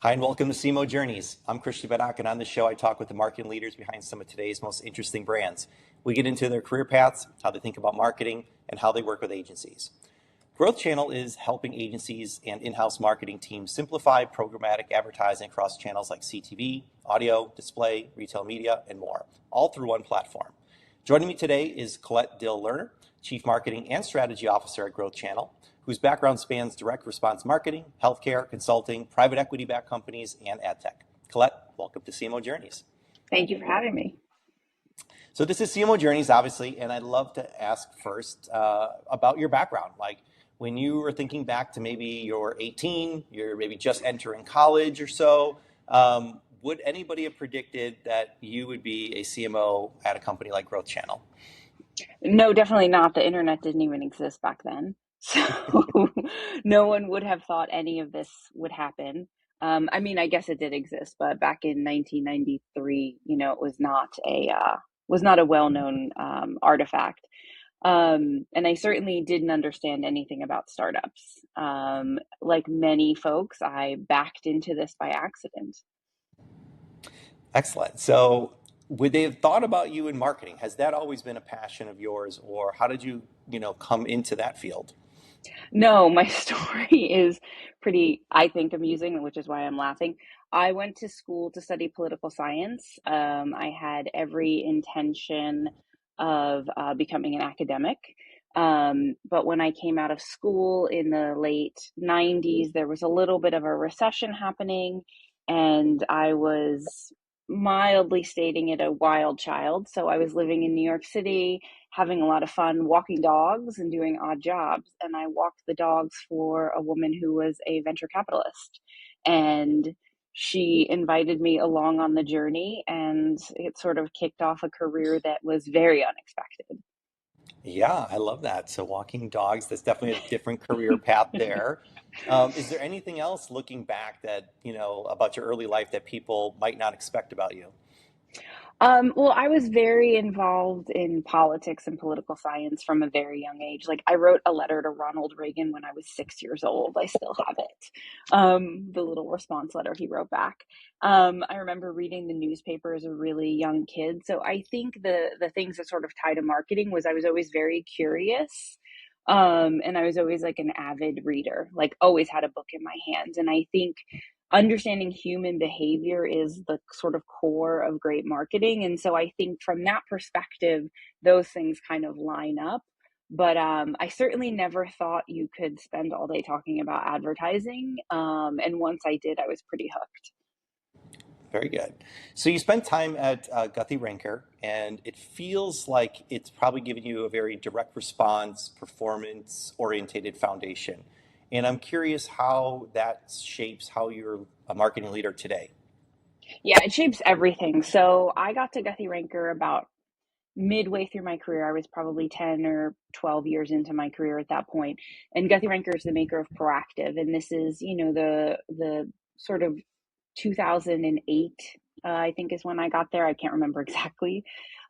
Hi, and welcome to CMO Journeys. I'm Christian Bedak, and on this show, I talk with the marketing leaders behind some of today's most interesting brands. We get into their career paths, how they think about marketing, and how they work with agencies. Growth Channel is helping agencies and in-house marketing teams simplify programmatic advertising across channels like CTV, audio, display, retail media, and more, all through one platform. Joining me today is Colette Dill-Lerner, Chief Marketing and Strategy Officer at Growth Channel, whose background spans direct response marketing, healthcare, consulting, private equity-backed companies, and ad tech. Colette, welcome to CMO Journeys. Thank you for having me. So this is CMO Journeys, obviously, and I'd love to ask first about your background. Like when you were thinking back to maybe you're 18, you're maybe just entering college or so, would anybody have predicted that you would be a CMO at a company like Growth Channel? No, definitely not. The internet didn't even exist back then. So no one would have thought any of this would happen. I mean, I guess it did exist, but back in 1993, it was not a well-known artifact. And I certainly didn't understand anything about startups. Like many folks, I backed into this by accident. Excellent. So would they have thought about you in marketing? Has that always been a passion of yours, or how did you, come into that field? No, my story is pretty, I think, amusing, which is why I'm laughing. I went to school to study political science. I had every intention of becoming an academic. But when I came out of school in the late 90s, there was a little bit of a recession happening, and I was mildly stating it a wild child. So I was living in New York City, having a lot of fun walking dogs and doing odd jobs. And I walked the dogs for a woman who was a venture capitalist. And she invited me along on the journey, and it sort of kicked off a career that was very unexpected. Yeah, I love that. So walking dogs, that's definitely a different career path there. Is there anything else looking back that, about your early life that people might not expect about you? Well, I was very involved in politics and political science from a very young age. Like, I wrote a letter to Ronald Reagan when I was 6 years old. I still have it. The little response letter he wrote back. I remember reading the newspaper as a really young kid. So I think the things that sort of tie to marketing was I was always very curious. And I was always like an avid reader, like always had a book in my hands. And I think understanding human behavior is the sort of core of great marketing. And so I think from that perspective, those things kind of line up. But I certainly never thought you could spend all day talking about advertising. And once I did, I was pretty hooked. Very good. So you spent time at Guthrie Ranker, and it feels like it's probably given you a very direct response, performance orientated foundation. And I'm curious how that shapes how you're a marketing leader today. Yeah, it shapes everything. So I got to Guthrie Ranker about midway through my career. I was probably 10 or 12 years into my career at that point. And Guthrie Ranker is the maker of Proactive. And this is, the sort of 2008, I think is when I got there. I can't remember exactly.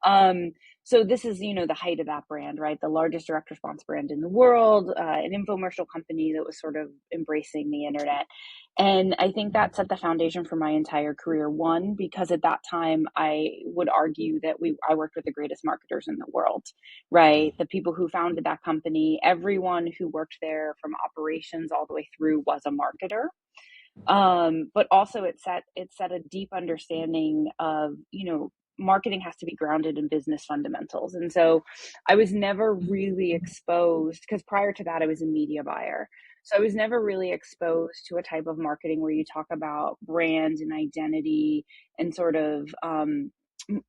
Um, so this is, the height of that brand, right? The largest direct response brand in the world, an infomercial company that was sort of embracing the internet. And I think that set the foundation for my entire career. One, because at that time, I would argue that I worked with the greatest marketers in the world, right? The people who founded that company, everyone who worked there from operations all the way through was a marketer. But also it set a deep understanding of, marketing has to be grounded in business fundamentals. And so I was never really exposed, because prior to that I was a media buyer. So I was never really exposed to a type of marketing where you talk about brand and identity and sort of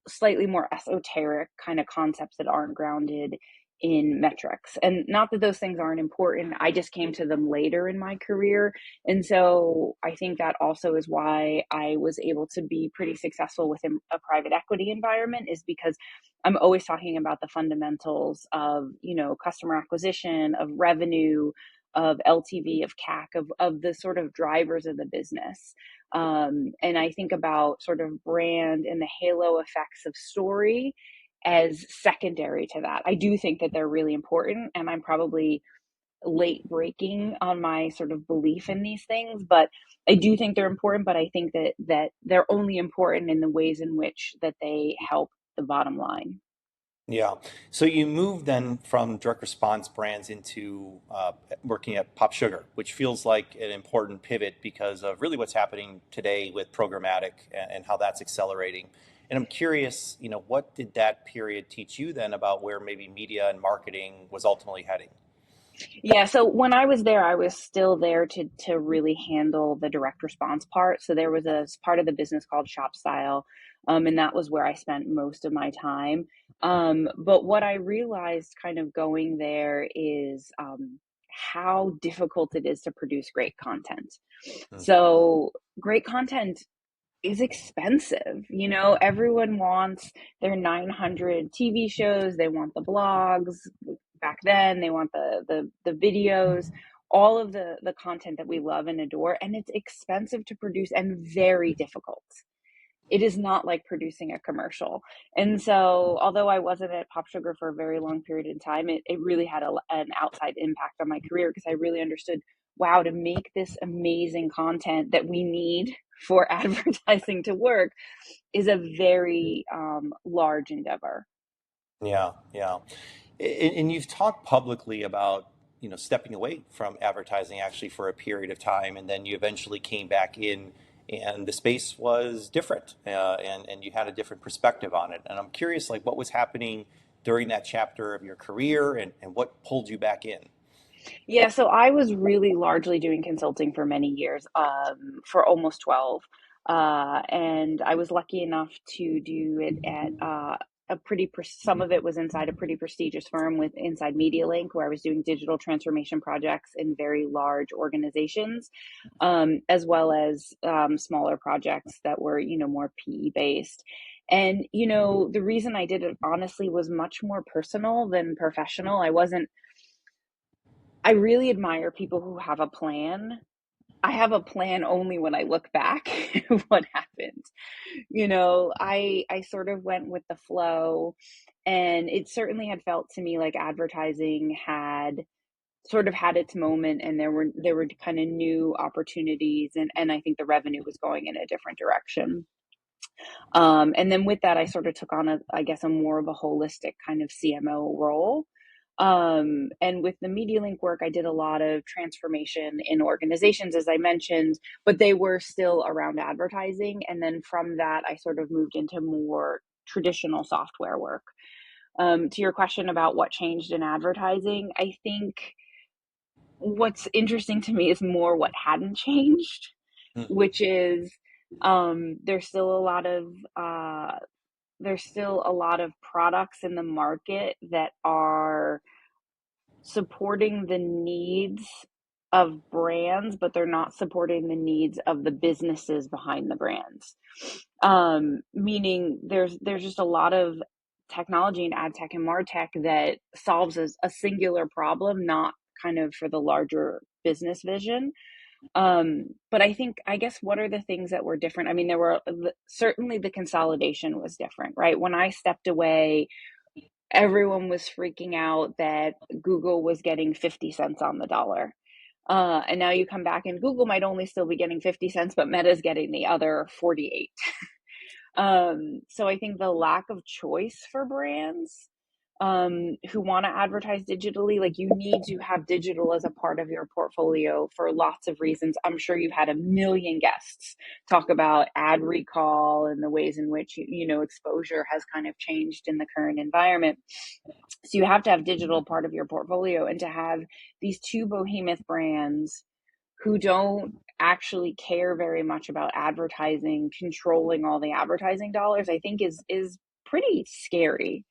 slightly more esoteric kind of concepts that aren't grounded in metrics. And not that those things aren't important, I just came to them later in my career. And so I think that also is why I was able to be pretty successful within a private equity environment, is because I'm always talking about the fundamentals of, customer acquisition, of revenue, of LTV, of CAC, of the sort of drivers of the business. And I think about sort of brand and the halo effects of story as secondary to that. I do think that they're really important, and I'm probably late breaking on my sort of belief in these things, but I do think they're important, but I think that they're only important in the ways in which that they help the bottom line. Yeah. So you moved then from direct response brands into working at Pop Sugar, which feels like an important pivot because of really what's happening today with programmatic and how that's accelerating. And I'm curious, what did that period teach you then about where maybe media and marketing was ultimately heading? Yeah, so when I was there, I was still there to really handle the direct response part. So there was a part of the business called Shop Style, and that was where I spent most of my time. But what I realized kind of going there is how difficult it is to produce great content. Hmm. So great content is expensive. Everyone wants their 900 TV shows, they want the blogs back then, they want the videos, all of the content that we love and adore, and it's expensive to produce and very difficult. It is not like producing a commercial. And so, although I wasn't at Pop Sugar for a very long period of time, it really had an outside impact on my career because I really understood, wow, to make this amazing content that we need for advertising to work is a very large endeavor. Yeah, yeah. And you've talked publicly about, stepping away from advertising actually for a period of time, and then you eventually came back in, and the space was different, and you had a different perspective on it. And I'm curious, like, what was happening during that chapter of your career, and what pulled you back in? Yeah, so I was really largely doing consulting for many years, for almost 12. And I was lucky enough to do it at some of it was inside a pretty prestigious firm with inside Media Link, where I was doing digital transformation projects in very large organizations, as well as smaller projects that were, more PE based. And, the reason I did it honestly was much more personal than professional. I really admire people who have a plan. I have a plan only when I look back at what happened. I sort of went with the flow, and it certainly had felt to me like advertising had sort of had its moment, and there were kind of new opportunities, and I think the revenue was going in a different direction. And then with that, I sort of took on I guess, a more of a holistic kind of CMO role. And with the Media Link work, I did a lot of transformation in organizations, as I mentioned, but they were still around advertising. And then from that, I sort of moved into more traditional software work. To your question about what changed in advertising, I think what's interesting to me is more what hadn't changed, Hmm. which is there's still a lot of products in the market that are supporting the needs of brands, but they're not supporting the needs of the businesses behind the brands. Meaning there's just a lot of technology in ad tech and martech that solves a singular problem, not kind of for the larger business vision. But I guess what are the things that were different? I mean, there were certainly the consolidation was different, right? When I stepped away, everyone was freaking out that Google was getting 50 cents on the dollar. And now you come back and Google might only still be getting 50 cents, but Meta's getting the other 48. So I think the lack of choice for brands who want to advertise digitally, like you need to have digital as a part of your portfolio for lots of reasons. I'm sure you've had a million guests talk about ad recall and the ways in which, exposure has kind of changed in the current environment. So you have to have digital part of your portfolio, and to have these two behemoth brands who don't actually care very much about advertising, controlling all the advertising dollars, I think is pretty scary.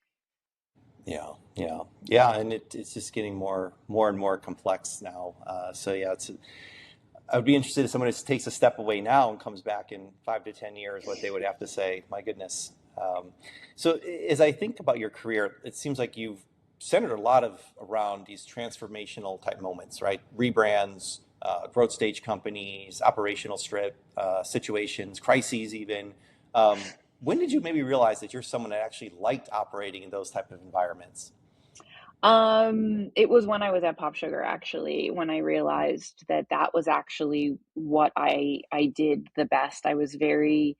Yeah, yeah, yeah, and it's just getting more and more complex now. So yeah, I would be interested if someone just takes a step away now and comes back in 5 to 10 years, what they would have to say. My goodness. So as I think about your career, it seems like you've centered a lot of around these transformational type moments, right? Rebrands, growth stage companies, operational strip situations, crises, even. When did you maybe realize that you're someone that actually liked operating in those type of environments? It was when I was at Pop Sugar, actually, when I realized that that was actually what I did the best. I was very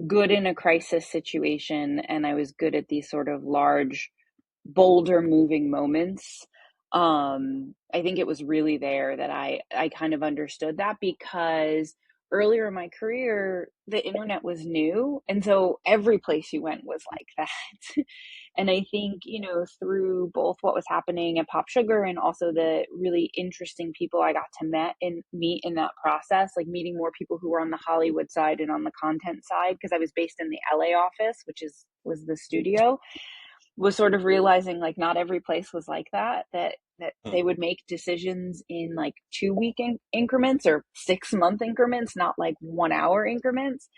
good in a crisis situation, and I was good at these sort of large, bolder moving moments. I think it was really there that I kind of understood that, because earlier in my career, the internet was new, and so every place you went was like that. And I think, through both what was happening at Pop Sugar and also the really interesting people I got to meet in that process, like meeting more people who were on the Hollywood side and on the content side, because I was based in the LA office, which was the studio, was sort of realizing like not every place was like that Hmm. they would make decisions in like 2 week increments or 6 month increments, not like 1 hour increments.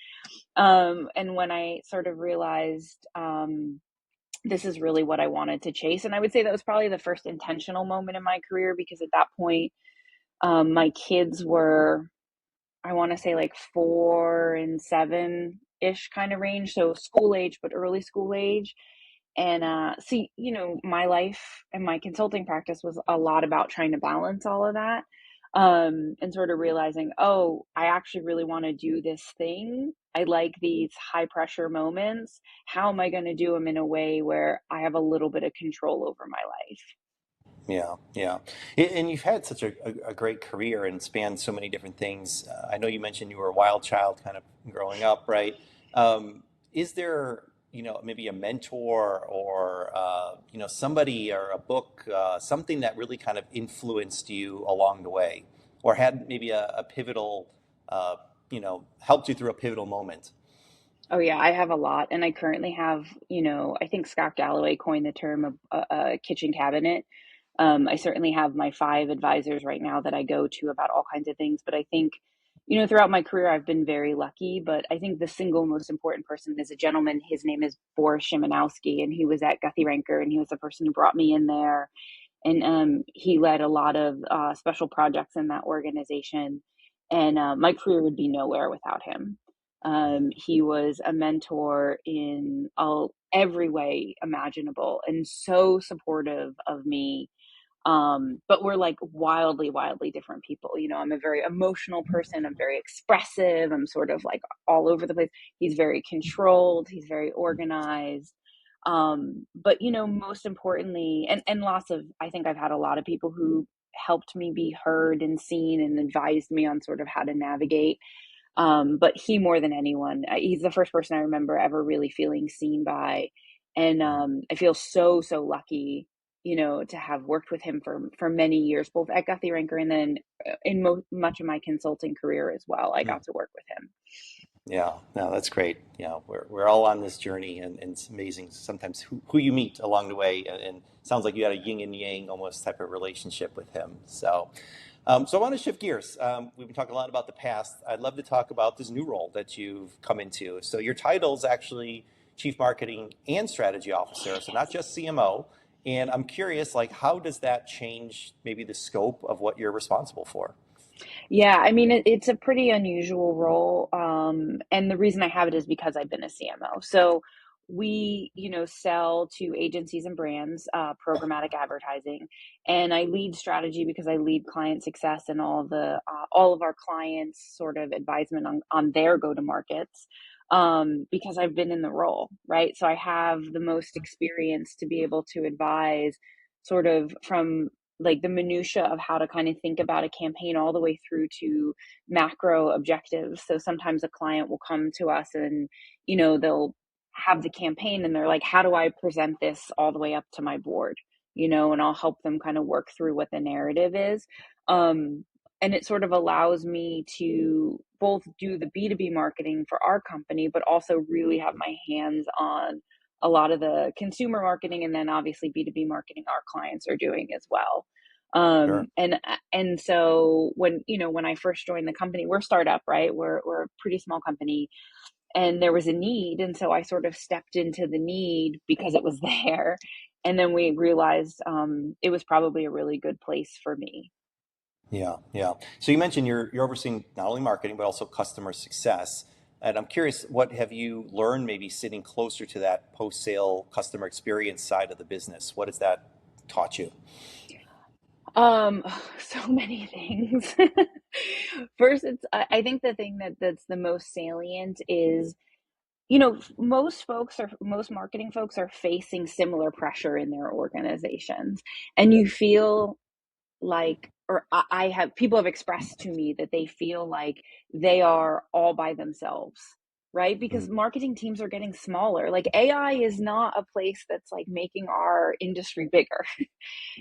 And when I sort of realized, this is really what I wanted to chase. And I would say that was probably the first intentional moment in my career, because at that point, my kids were, I want to say, like 4 and 7 ish kind of range. So school age, but early school age. And see, my life and my consulting practice was a lot about trying to balance all of that. And sort of realizing, oh, I actually really want to do this thing. I like these high pressure moments. How am I going to do them in a way where I have a little bit of control over my life? Yeah, yeah. And you've had such a great career and spanned so many different things. I know you mentioned you were a wild child kind of growing up, right? Is there, maybe a mentor or, somebody or a book, something that really kind of influenced you along the way or had maybe a pivotal, helped you through a pivotal moment? Oh yeah, I have a lot, and I currently have, I think Scott Galloway coined the term a kitchen cabinet. I certainly have my 5 advisors right now that I go to about all kinds of things, but I think, throughout my career, I've been very lucky. But I think the single most important person is a gentleman. His name is Boris Shimanowski, and he was at Guthy-Renker, and he was the person who brought me in there. And he led a lot of special projects in that organization. And my career would be nowhere without him. He was a mentor in every way imaginable and so supportive of me. But we're like wildly, wildly different people. I'm a very emotional person. I'm very expressive. I'm sort of like all over the place. He's very controlled. He's very organized. But most importantly, and lots of, I think I've had a lot of people who helped me be heard and seen and advised me on sort of how to navigate. But he, more than anyone, he's the first person I remember ever really feeling seen by. And I feel so, so lucky, to have worked with him for many years, both at Guthy-Renker and then in much of my consulting career as well. I Hmm. got to work with him. Yeah, no, that's great. We're all on this journey, and it's amazing sometimes who you meet along the way. And it sounds like you had a yin and yang almost type of relationship with him. So I want to shift gears. We've been talking a lot about the past. I'd love to talk about this new role that you've come into. So your title is actually Chief Marketing and Strategy Officer, so not just CMO. And I'm curious, like, how does that change maybe the scope of what you're responsible for? Yeah, I mean, it's a pretty unusual role. And the reason I have it is because I've been a CMO. So we, sell to agencies and brands, programmatic advertising, and I lead strategy because I lead client success and all of our clients' sort of advisement on their go to markets. Because I've been in the role, right? So I have the most experience to be able to advise sort of from like the minutia of how to kind of think about a campaign all the way through to macro objectives. So sometimes a client will come to us and, they'll have the campaign and they're like, how do I present this all the way up to my board? And I'll help them kind of work through what the narrative is. Um, and it sort of allows me to both do the B2B marketing for our company, but also really have my hands on a lot of the consumer marketing, and then obviously B2B marketing our clients are doing as well. Sure. And so when I first joined the company, we're a startup, right? We're a pretty small company, and there was a need, and so I sort of stepped into the need because it was there. And then we realized it was probably a really good place for me. Yeah, yeah. So you mentioned you're overseeing not only marketing but also customer success. And I'm curious, what have you learned maybe sitting closer to that post-sale customer experience side of the business? What does that taught you? So many things. First, I think the thing that's the most salient is, most marketing folks are facing similar pressure in their organizations. And you feel like, or I have people have expressed to me that they feel like they are all by themselves, right? Because Mm, marketing teams are getting smaller. Like AI is not a place that's like making our industry bigger.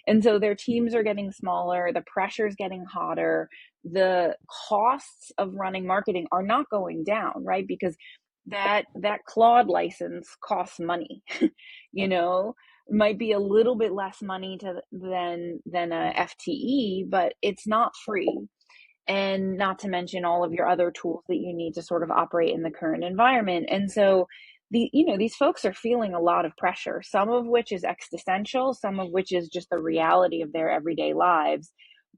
And so their teams are getting smaller, the pressure's getting hotter, the costs of running marketing are not going down, right? Because that Claude license costs money. you yep, know, it might be a little bit less money than a FTE, but it's not free. And not to mention all of your other tools that you need to sort of operate in the current environment. And so these folks are feeling a lot of pressure, some of which is existential, some of which is just the reality of their everyday lives.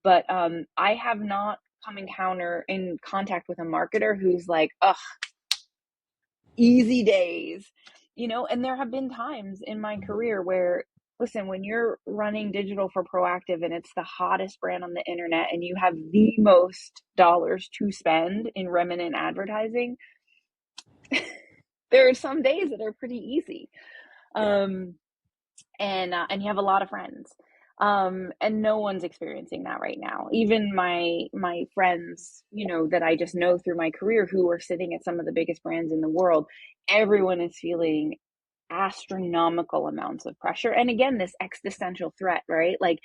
But I have not come in contact with a marketer who's like, ugh, easy days. And there have been times in my career where, listen, when you're running digital for Proactive and it's the hottest brand on the internet and you have the most dollars to spend in remnant advertising, there are some days that are pretty easy. yeah, um and you have a lot of friends, and no one's experiencing that right now. Even my friends, that I just know through my career, who are sitting at some of the biggest brands in the world, everyone is feeling astronomical amounts of pressure. And again, this existential threat, right? Like,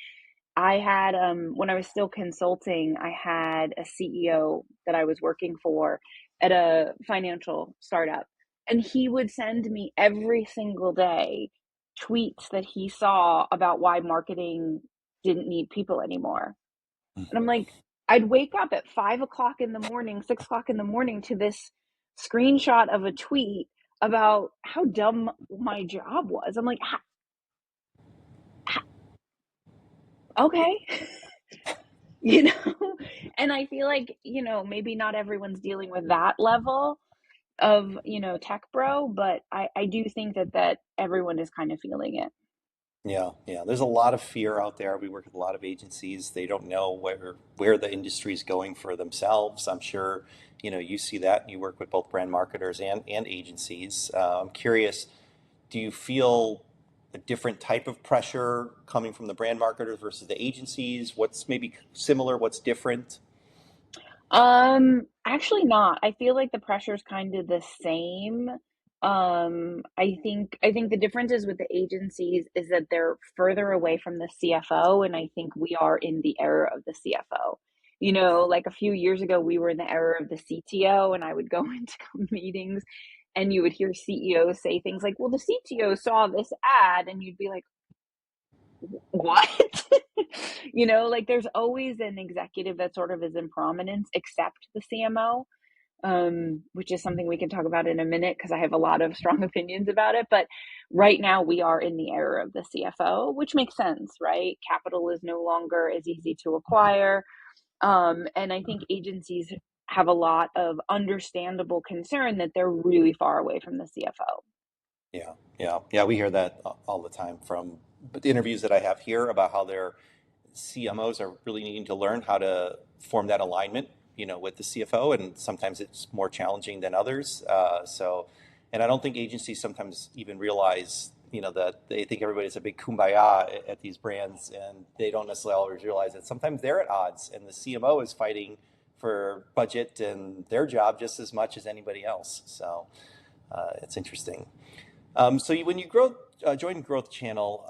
I had, when I was still consulting, I had a CEO that I was working for at a financial startup, and he would send me every single day tweets that he saw about why marketing didn't need people anymore. mm, And I'm like, I'd wake up at 5 o'clock in the morning, 6 o'clock in the morning to this screenshot of a tweet about how dumb my job was. I'm like, okay. you know and I feel like, maybe not everyone's dealing with that level of, tech bro, but I do think that everyone is kind of feeling it. yeah, yeah. There's a lot of fear out there. We work with a lot of agencies. They don't know where the industry is going for themselves. I'm sure, you see that. You work with both brand marketers and agencies. I'm curious, do you feel a different type of pressure coming from the brand marketers versus the agencies? What's maybe similar? What's different? Actually not. I feel like the pressure is kind of the same. I think the differences with the agencies is that they're further away from the CFO, and I think we are in the era of the CFO. Like a few years ago, we were in the era of the CTO, and I would go into meetings and you would hear CEOs say things like, well, the CTO saw this ad, and you'd be like, what? Like there's always an executive that sort of is in prominence, except the CMO, which is something we can talk about in a minute because I have a lot of strong opinions about it. But right now we are in the era of the CFO, which makes sense, right? Capital is no longer as easy to acquire. And I think agencies have a lot of understandable concern that they're really far away from the CFO. Yeah, yeah, yeah. We hear that all the time from the interviews that I have here about how their CMOs are really needing to learn how to form that alignment, with the CFO, and sometimes it's more challenging than others. And I don't think agencies sometimes even realize, that they think everybody's a big kumbaya at these brands, and they don't necessarily always realize that sometimes they're at odds, and the CMO is fighting for budget and their job just as much as anybody else. So it's interesting. When you joined Growth Channel,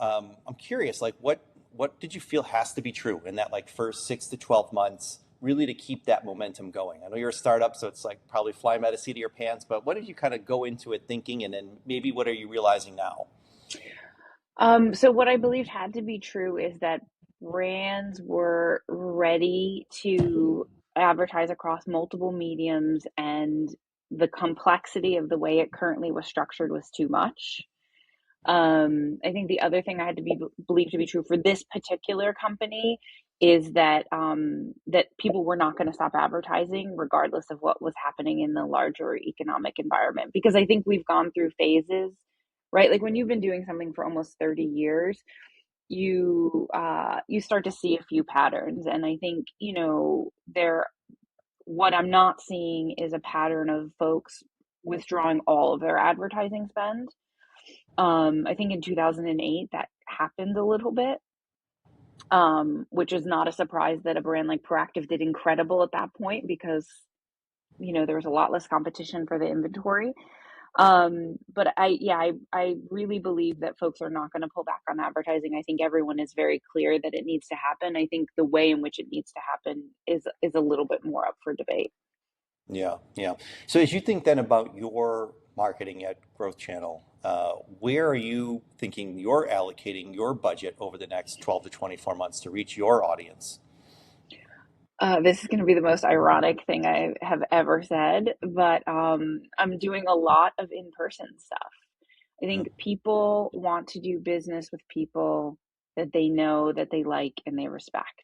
I'm curious, like what did you feel has to be true in that like first 6 to 12 months, really to keep that momentum going? I know you're a startup, so it's like probably flying by the seat of your pants. But what did you kind of go into it thinking, and then maybe what are you realizing now? So what I believed had to be true is that brands were ready to advertise across multiple mediums, and the complexity of the way it currently was structured was too much. I think the other thing I had to be believed to be true for this particular company is that people were not going to stop advertising regardless of what was happening in the larger economic environment. Because I think we've gone through phases, right? Like when you've been doing something for almost 30 years, you start to see a few patterns. And I think, there what I'm not seeing is a pattern of folks withdrawing all of their advertising spend. I think in 2008 that happened a little bit, which is not a surprise that a brand like Proactive did incredible at that point because, there was a lot less competition for the inventory. But I really believe that folks are not going to pull back on advertising. I think everyone is very clear that it needs to happen. I think the way in which it needs to happen is a little bit more up for debate. Yeah, yeah. So as you think then about your marketing at Growth Channel, where are you thinking you're allocating your budget over the next 12 to 24 months to reach your audience? This is going to be the most ironic thing I have ever said, but I'm doing a lot of in-person stuff. I Hmm. think people want to do business with people that they know, that they like, and they respect.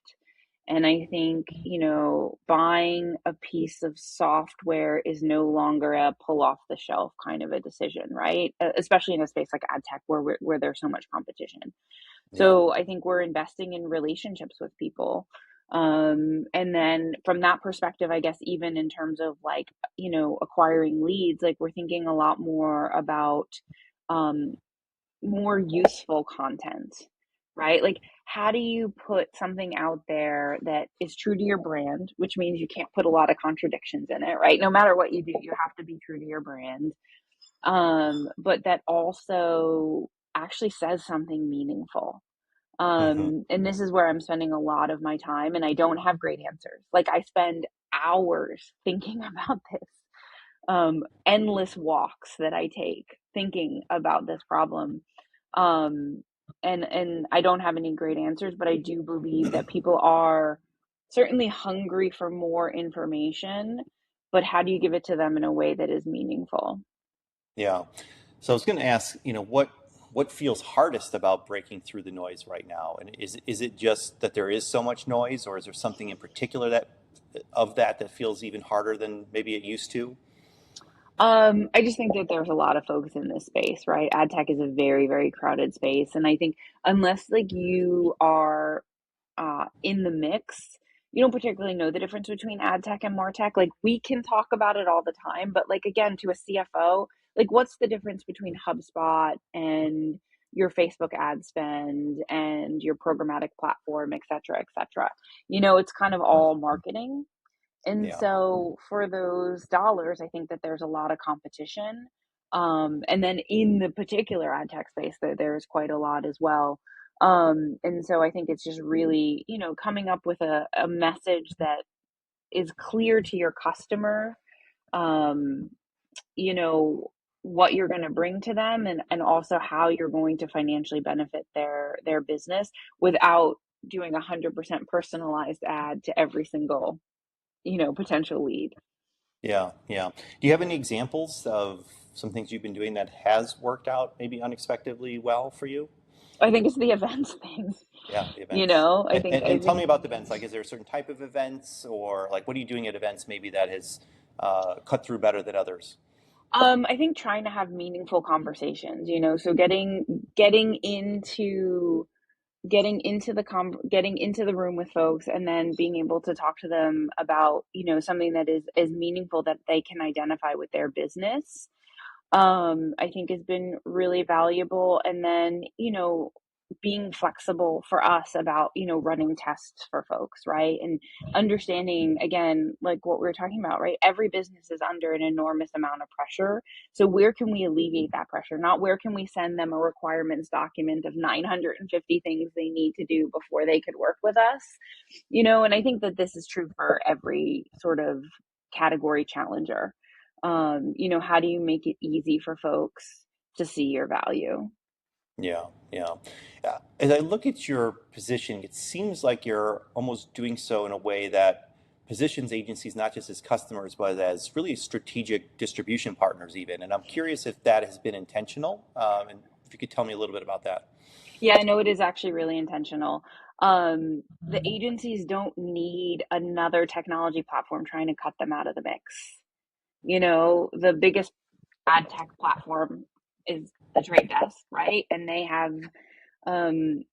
And I think, buying a piece of software is no longer a pull off the shelf kind of a decision, right? Especially in a space like ad tech where there's so much competition. Yeah, So I think we're investing in relationships with people. And then from that perspective, I guess even in terms of like, acquiring leads, like we're thinking a lot more about um, more useful content, right? Like, how do you put something out there that is true to your brand, which means you can't put a lot of contradictions in it, right? No matter what you do, you have to be true to your brand. But that also actually says something meaningful. hmm, And this is where I'm spending a lot of my time, and I don't have great answers. Like, I spend hours thinking about this, endless walks that I take thinking about this problem. Um, and I don't have any great answers, but I do believe that people are certainly hungry for more information, but how do you give it to them in a way that is meaningful? yeah. So I was going to ask, what feels hardest about breaking through the noise right now? And is it just that there is so much noise, or is there something in particular that feels even harder than maybe it used to? I just think that there's a lot of folks in this space, right? Ad tech is a very, very crowded space. And I think unless like you are in the mix, you don't particularly know the difference between ad tech and martech. Like we can talk about it all the time, but like again, to a CFO, like what's the difference between HubSpot and your Facebook ad spend and your programmatic platform, et cetera, et cetera? It's kind of all marketing. And Yeah, so for those dollars, I think that there's a lot of competition. And then in the particular ad tech space, there's quite a lot as well. And so I think it's just really, coming up with a message that is clear to your customer, um, you know, what you're going to bring to them and also how you're going to financially benefit their business without doing 100% personalized ad to every single potential lead. yeah, yeah. Do you have any examples of some things you've been doing that has worked out maybe unexpectedly well for you? I think it's the events thing. Yeah, the events. I And, think and, I and tell me think about the events. Like, is there a certain type of events, or like, what are you doing at events maybe that has cut through better than others? I think trying to have meaningful conversations, so getting into the room with folks and then being able to talk to them about, something that is meaningful that they can identify with their business. I think has been really valuable. And then, being flexible for us about, running tests for folks, right? And understanding, again, like what we were talking about, right? Every business is under an enormous amount of pressure. So where can we alleviate that pressure? Not where can we send them a requirements document of 950 things they need to do before they could work with us, and I think that this is true for every sort of category challenger. How do you make it easy for folks to see your value? Yeah, yeah. As I look at your position, it seems like you're almost doing so in a way that positions agencies not just as customers, but as really strategic distribution partners, even. And I'm curious if that has been intentional, and if you could tell me a little bit about that. Yeah, I know it is actually really intentional. The agencies don't need another technology platform trying to cut them out of the mix. The biggest ad tech platform is the Trade Desk, right? And they have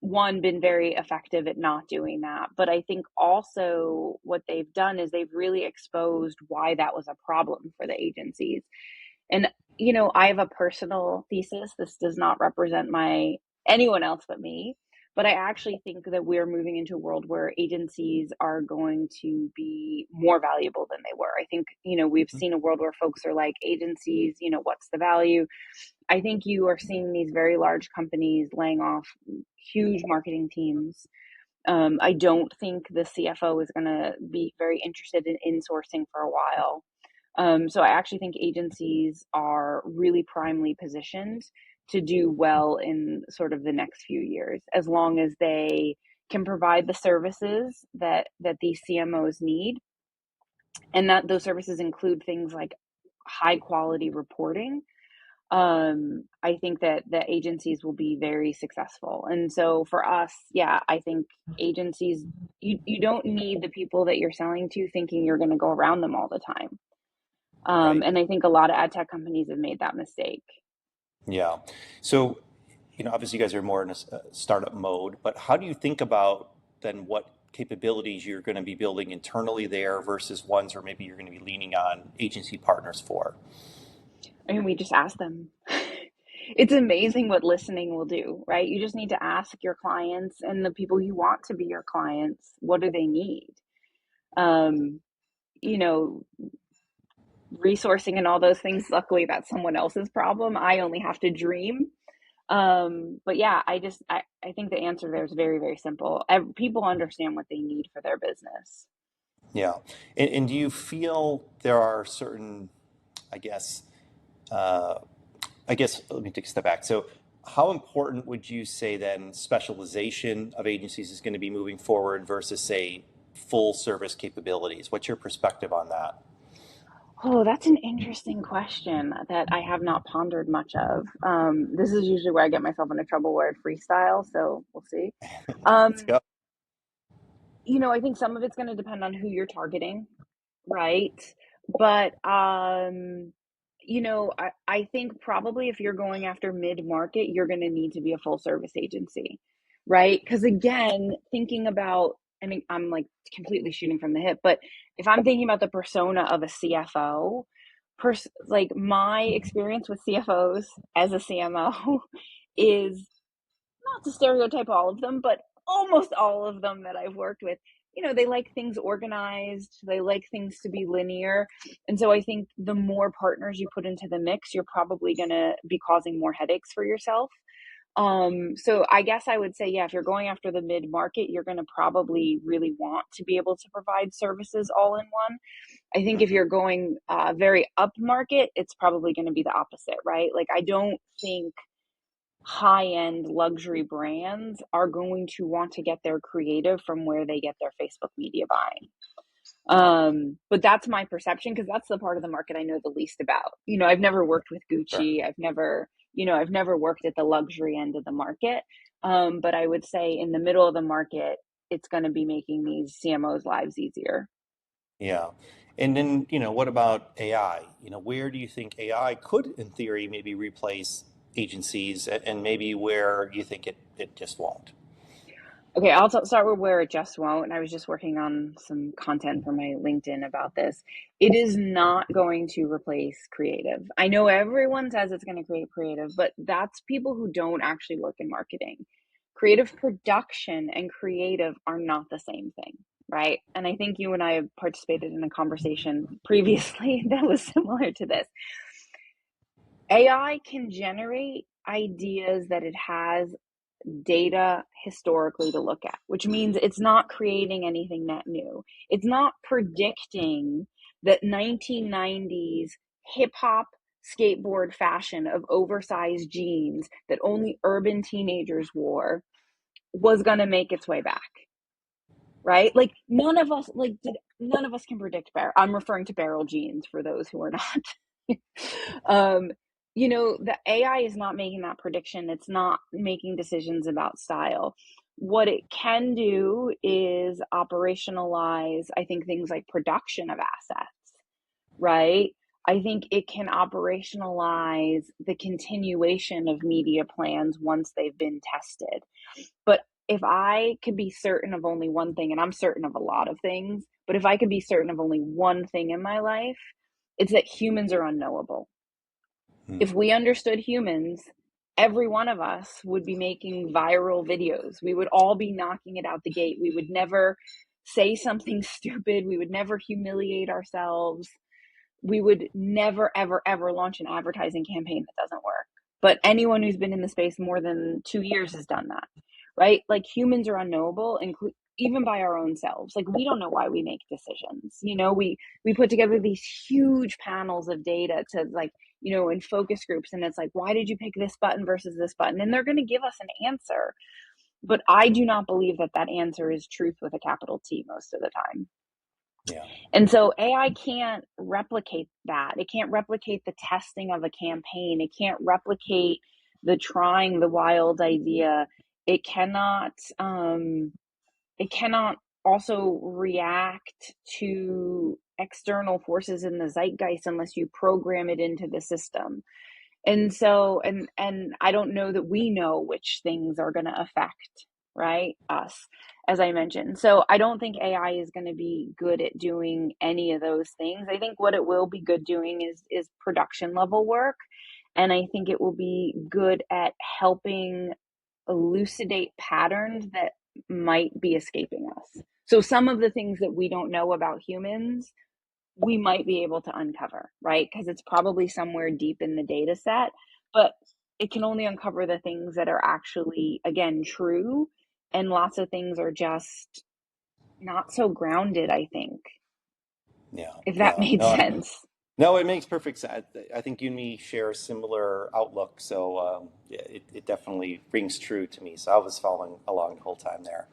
one, been very effective at not doing that. But I think also what they've done is they've really exposed why that was a problem for the agencies. And, I have a personal thesis. This does not represent anyone else but me. But I actually think that we're moving into a world where agencies are going to be more valuable than they were. I think, we've seen a world where folks are like, agencies, what's the value? I think you are seeing these very large companies laying off huge marketing teams. I don't think the CFO is going to be very interested in insourcing for a while. So I actually think agencies are really primely positioned to do well in sort of the next few years, as long as they can provide the services that these CMOs need, and that those services include things like high quality reporting. I think that the agencies will be very successful. And so for us, yeah, I think agencies, you don't need the people that you're selling to thinking you're going to go around them all the time. Right. And I think a lot of ad tech companies have made that mistake. Yeah. So, obviously you guys are more in a startup mode, but how do you think about then what capabilities you're going to be building internally there versus ones where maybe you're going to be leaning on agency partners for? I mean, we just ask them. It's amazing what listening will do, right? You just need to ask your clients and the people you want to be your clients, what do they need? Um, you know, Resourcing and all those things, luckily that's someone else's problem. I only have to dream. But yeah, I think the answer there is very, very simple. People understand what they need for their business. Yeah. And do you feel there are certain, I guess, uh, let me take a step back. So, how important would you say then specialization of agencies is going to be moving forward versus, say, full service capabilities? What's your perspective on that? Oh, that's an interesting question that I have not pondered much of. This is usually where I get myself into trouble where I freestyle, so we'll see. Let's Um, go. I think some of it's going to depend on who you're targeting, right? But I think probably if you're going after mid-market, you're going to need to be a full service agency, right? Because again, thinking about, I mean, I'm like completely shooting from the hip, but if I'm thinking about the persona of a CFO, like my experience with CFOs as a CMO is, not to stereotype all of them, but almost all of them that I've worked with, they like things organized, they like things to be linear. And so I think the more partners you put into the mix, you're probably going to be causing more headaches for yourself. So I guess I would say, yeah, if you're going after the mid market, you're going to probably really want to be able to provide services all in one. I think if you're going very up market, it's probably going to be the opposite, right? Like, I don't think high-end luxury brands are going to want to get their creative from where they get their Facebook media buying. But that's my perception because that's the part of the market I know the least about. I've never worked with Sure. Gucci. I've never worked at the luxury end of the market. But I would say in the middle of the market, it's going to be making these CMOs' lives easier. Yeah. And then, what about AI? Where do you think AI could, in theory, maybe replace agencies and maybe where you think it just won't? Okay, start with where it just won't. And I was just working on some content for my LinkedIn about this. It is not going to replace creative. I know everyone says it's going to create creative, but that's people who don't actually work in marketing. Creative production and creative are not the same thing, right? And I think you and I have participated in a conversation previously that was similar to this. AI can generate ideas that it has data historically to look at, which means it's not creating anything net new. It's not predicting that 1990s hip hop skateboard fashion of oversized jeans that only urban teenagers wore was going to make its way back, right? Like none of us can predict I'm referring to barrel jeans for those who are not. um, the AI is not making that prediction. It's not making decisions about style. What it can do is operationalize, I think, things like production of assets, right? I think it can operationalize the continuation of media plans once they've been tested. But if I could be certain of only one thing, and I'm certain of a lot of things, but if I could be certain of only one thing in my life, it's that humans are unknowable. If we understood humans, every one of us would be making viral videos. We would all be knocking it out the gate. We would never say something stupid. We would never humiliate ourselves. We would never, ever, ever launch an advertising campaign that doesn't work. But anyone who's been in the space more than 2 years has done that, right? Like humans are unknowable, even by our own selves. Like we don't know why we make decisions. We put together these huge panels of data to in focus groups, and it's like, why did you pick this button versus this button? And they're going to give us an answer. But I do not believe that that answer is truth with a capital T most of the time. Yeah. And so AI can't replicate that. It can't replicate the testing of a campaign. It can't replicate the trying the wild idea. It cannot also react to external forces in the zeitgeist unless you program it into the system. And so, and I don't know that we know which things are going to affect, right, us, as I mentioned. So I don't think AI is going to be good at doing any of those things. I think what it will be good doing is production level work. And I think it will be good at helping elucidate patterns that might be escaping us. So some of the things that we don't know about humans, we might be able to uncover, right? Because it's probably somewhere deep in the data set, but it can only uncover the things that are actually, again, true. And lots of things are just not so grounded, I think, Yeah. if that Yeah. made sense. No, it makes perfect sense. I think you and me share a similar outlook. So yeah, it definitely rings true to me. So I was following along the whole time there.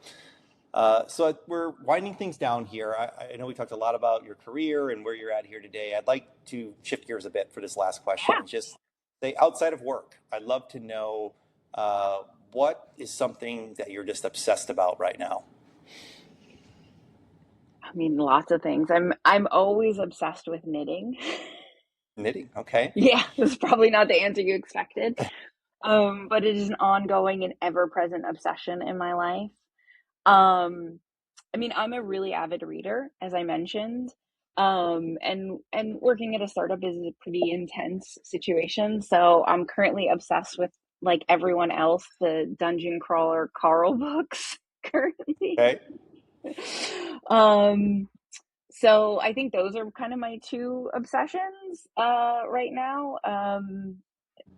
So we're winding things down here. I know we talked a lot about your career and where you're at here today. I'd like to shift gears a bit for this last question and just say, outside of work, I'd love to know what is something that you're just obsessed about right now? I mean, lots of things. I'm always obsessed with knitting. Knitting. Okay. Yeah, this is probably not the answer you expected. But it is an ongoing and ever-present obsession in my life. Um, I mean, I'm a really avid reader, as I mentioned. And working at a startup is a pretty intense situation. So I'm currently obsessed with, like everyone else, the Dungeon Crawler Carl books currently. Okay. Um, so I think those are kind of my two obsessions right now. I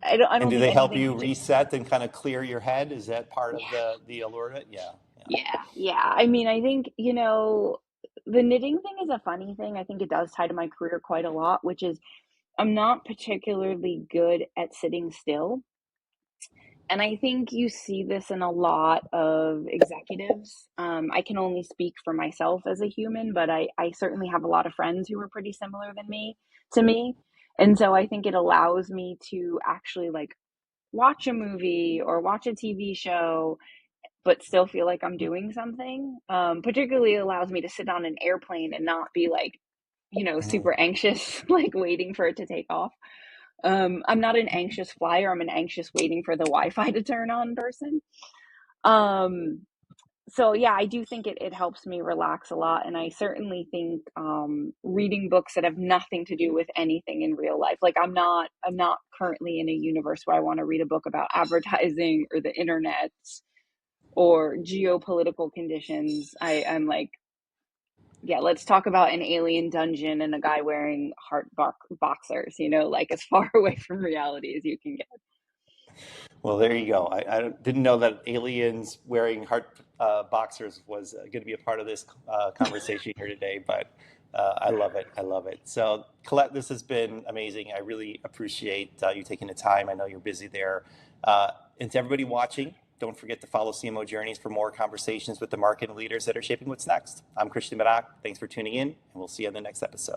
And don't do think they help anything you particular. reset and kind of clear your head? Is that part of Yeah. the allure of it? Yeah. Yeah. Yeah. I mean, I think, the knitting thing is a funny thing. I think it does tie to my career quite a lot, which is I'm not particularly good at sitting still. And I think you see this in a lot of executives. I can only speak for myself as a human, but I certainly have a lot of friends who are pretty similar to me. And so I think it allows me to actually like watch a movie or watch a TV show but still feel like I'm doing something. Particularly allows me to sit on an airplane and not be like, Mhm. super anxious, like waiting for it to take off. I'm not an anxious flyer. I'm an anxious waiting for the Wi-Fi to turn on person. Um, so yeah, I do think it helps me relax a lot. And I certainly think, reading books that have nothing to do with anything in real life. Like I'm not currently in a universe where I want to read a book about advertising or the internet or geopolitical conditions. I'm like, yeah, let's talk about an alien dungeon and a guy wearing boxers, like as far away from reality as you can get. Well, there you go. I didn't know that aliens wearing heart boxers was going to be a part of this conversation here today, but I love it. I love it. So, Colette, this has been amazing. I really appreciate you taking the time. I know you're busy there. And to everybody watching, don't forget to follow CMO Journeys for more conversations with the market leaders that are shaping what's next. I'm Christian Barak. Thanks for tuning in, and we'll see you on the next episode.